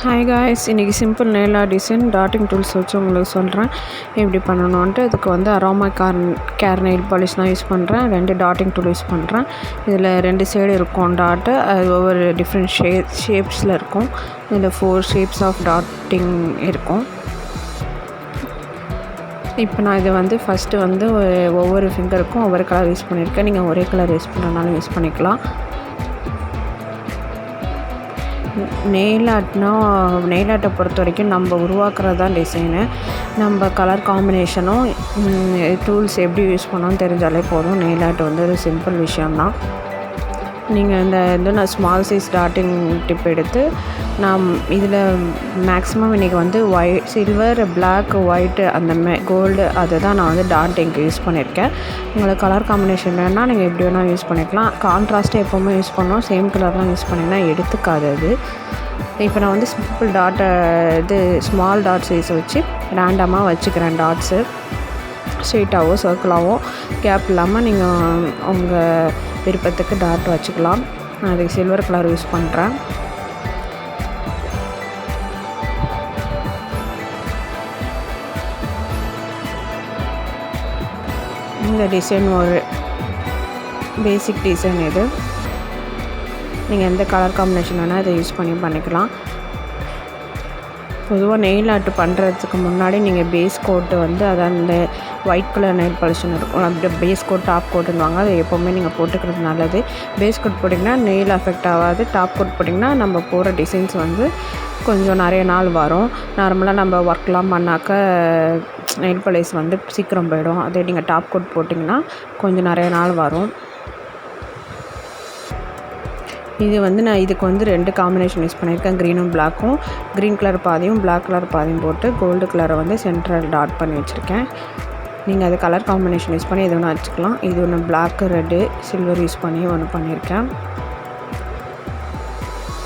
Hi guys, இன்றைக்கி simple nail art design dotting tools வச்சு உங்களுக்கு சொல்கிறேன் எப்படி பண்ணணுன்ட்டு. இதுக்கு வந்து அரோமா கேர் நெயில் பாலிஷ் தான் யூஸ் பண்ணுறேன். 2 டாட்டிங் டூல் யூஸ் பண்ணுறேன். இதில் 2 சைடு இருக்கும் டாட்டு. அது ஒவ்வொரு டிஃப்ரெண்ட் ஷேப்ஸில் இருக்கும். இதில் 4 ஷேப்ஸ் ஆஃப் டாட்டிங் இருக்கும். இப்போ நான் இதை வந்து ஃபஸ்ட்டு வந்து ஒவ்வொரு ஃபிங்கருக்கும் ஒவ்வொரு கலர் யூஸ் பண்ணியிருக்கேன். நீங்கள் ஒரே கலர் யூஸ் பண்ணனாலும் யூஸ் பண்ணிக்கலாம். நெயில் ஆர்ட்டை பொறுத்த வரைக்கும் நம்ம உருவாக்குறது தான் டிசைனு. நம்ம கலர் காம்பினேஷனும் டூல்ஸ் எப்படி யூஸ் பண்ணோன்னு தெரிஞ்சாலே போதும். நெயில் ஆர்ட் வந்து ஒரு சிம்பிள் விஷயந்தான். நீங்கள் நான் ஸ்மால் சைஸ் டாட்டிங் டிப் எடுத்து நான் இதில் மேக்ஸிமம் இன்றைக்கி வந்து சில்வர், பிளாக், ஒயிட்டு அந்த கோல்டு அதை தான் நான் வந்து டாட்டிங்க்கு யூஸ் பண்ணியிருக்கேன். உங்களுக்கு கலர் காம்பினேஷன் வேணால் நீங்கள் எப்படி வேணால் யூஸ் பண்ணிக்கலாம். கான்ட்ராஸ்ட்டு எப்போவுமே யூஸ் பண்ணோம். சேம் கலர் தான் யூஸ் பண்ணிங்கன்னா எடுத்துக்காது அது. இப்போ நான் வந்து சிம்பிள் ஸ்மால் டாட் சைஸ் வச்சு ரேண்டமாக வச்சுக்கிறேன். டாட்ஸு ஸ்ட்ரெயிட்டாகவோ சர்க்கிளாகவோ கேப் இல்லாமல் நீங்கள் உங்கள் விருப்பத்துக்கு டாட் வச்சுக்கலாம். நான் அதுக்கு சில்வர் கலர் யூஸ் பண்ணுறேன். இந்த டிசைன் ஒரு பேசிக் டிசைன். இது நீங்கள் எந்த கலர் காம்பினேஷன் வேணால் இதை யூஸ் பண்ணிக்கலாம். பொதுவாக நெயில் ஆர்ட் பண்ணுறதுக்கு முன்னாடி நீங்கள் பேஸ் கோட்டு வந்து அதான் இந்த ஒயிட் கலர் நெயில் பாலிஷன் இருக்கும். அப்படி பேஸ் கோட், டாப் கோட்டுன்னுவாங்க. அது எப்போவுமே நீங்கள் போட்டுக்கிறது நல்லது. பேஸ் கோட் போட்டிங்கன்னா நெயில் அஃபெக்ட் ஆகாது. டாப் கோட் போட்டிங்கன்னா நம்ம போகிற டிசைன்ஸ் வந்து கொஞ்சம் நிறைய நாள் வரும். நார்மலாக நம்ம ஒர்க்லாம் பண்ணாக்க நெயில் பாலிஷ் வந்து சீக்கிரம் போயிடும். அதே நீங்கள் டாப் கோட் போட்டிங்கன்னா கொஞ்சம் நிறைய நாள் வரும். இது வந்து நான் இதுக்கு வந்து 2 காம்பினேஷன் யூஸ் பண்ணியிருக்கேன். க்ரீனும் பிளாக்கும். க்ரீன் கலர் பாதியும் பிளாக் கலர் பாதியும் போட்டு கோல்டு கலரை வந்து சென்ட்ரல் டாட் பண்ணி வச்சுருக்கேன். நீங்கள் அது கலர் காம்பினேஷன் யூஸ் பண்ணி எது ஒன்று வச்சுக்கலாம். இது ஒன்று பிளாக்கு, ரெட்டு, சில்வர் யூஸ் பண்ணி ஒன்று பண்ணியிருக்கேன்.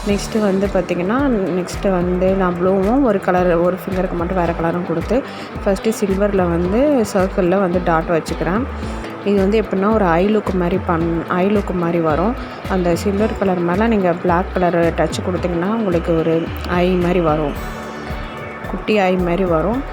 நெக்ஸ்ட்டு வந்து பார்த்திங்கன்னா நான் ப்ளூவும் ஒரு ஃபிங்கருக்கு மட்டும் வேறு கலரும் கொடுத்து ஃபஸ்ட்டு சில்வரில் வந்து சர்க்கிளில் வந்து டாட் வச்சுக்கிறேன். இது வந்து எப்படின்னா ஒரு ஐ லுக்கு மாதிரி வரும். அந்த சில்வர் கலர் மேலே நீங்கள் பிளாக் கலர் டச் கொடுத்திங்கன்னா உங்களுக்கு ஒரு ஐ மாதிரி வரும். குட்டி ஐ மாதிரி வரும்.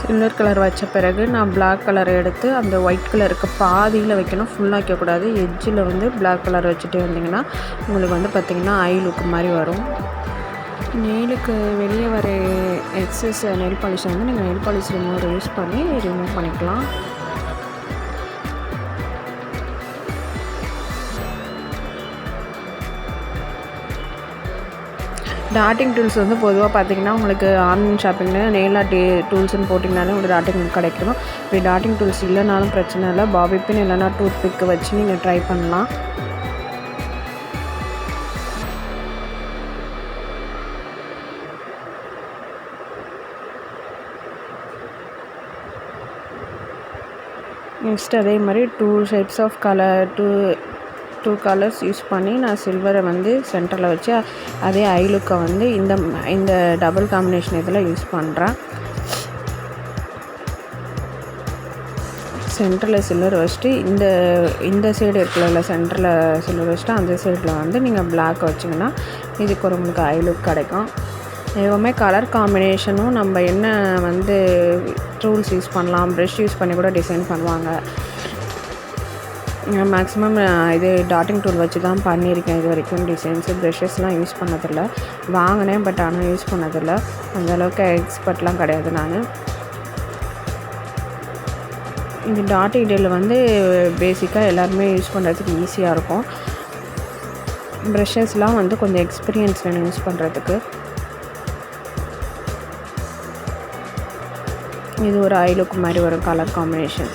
சில்வர் கலர் வச்ச பிறகு நான் பிளாக் கலர் எடுத்து அந்த ஒயிட் கலருக்கு பாதியில் வைக்கணும். ஃபுல்லாக வைக்கக்கூடாது. எட்ஜில் வந்து பிளாக் கலர் வச்சுட்டே வந்திங்கன்னா உங்களுக்கு வந்து பார்த்திங்கன்னா ஐ லுக் மாதிரி வரும். நெயிலுக்கு வெளியே வர எக்ஸஸ் நெயில் பாலிஷை வந்து நீங்கள் நெயில் பாலிஷ் ரிமூவர் யூஸ் பண்ணி ரிமூவ் பண்ணிக்கலாம். டாட்டிங் டூல்ஸ் வந்து பொதுவாக பார்த்திங்கன்னா உங்களுக்கு ஆன்லைன் ஷாப்பிங்கில் நெயில் ஆர்ட் டூல்ஸ்னு போட்டிங்கனாலே உங்களுக்கு டாட்டிங் கிடைக்கும். இப்படி டாட்டிங் டூல்ஸ் இல்லைனாலும் பிரச்சனை இல்லை. பாபி பின் இல்லைனா டூத் பிக்கு வச்சு நீங்கள் ட்ரை பண்ணலாம். நெக்ஸ்ட் அதே மாதிரி 2 shapes of colour 2 colours use பண்ணி நான் சில்வரை வந்து சென்டரில் வச்சு அதே ஐ லுக்கை வந்து இந்த டபுள் காம்பினேஷன் இதில் யூஸ் பண்ணுறேன். சென்டரில் சில்வர் வச்சுட்டு இந்த சைடு இருக்குல்ல, சென்டரில் சில்வர் வச்சுட்டு அந்த சைடில் வந்து நீங்கள் பிளாக் வச்சிங்கன்னா இதுக்கு ஒரு உங்களுக்கு ஐ லுக் கிடைக்கும். எப்போவுமே கலர் காம்பினேஷனும் நம்ம என்ன வந்து டூல்ஸ் யூஸ் பண்ணலாம், ப்ரஷ் யூஸ் பண்ணி கூட டிசைன் பண்ணுவாங்க. மேக்ஸிமம் இது டாட்டிங் டூல் வச்சு தான் பண்ணியிருக்கேன் இது வரைக்கும். டிசைன்ஸு ப்ரஷஸ்லாம் யூஸ் பண்ணதில்லை. வாங்கினேன், பட் ஆனால் யூஸ் பண்ணதில்லை. அந்தளவுக்கு எக்ஸ்பர்ட்லாம் கிடையாது நான். இந்த டாட்டிங் டூல் வந்து பேசிக்காக எல்லாருமே யூஸ் பண்ணுறதுக்கு ஈஸியாக இருக்கும். ப்ரஷஸ்லாம் வந்து கொஞ்சம் எக்ஸ்பீரியன்ஸ் வேணும் யூஸ் பண்ணுறதுக்கு. இது ஒரு ஐ லுக் மாதிரி வரும் கலர் காம்பினேஷன்.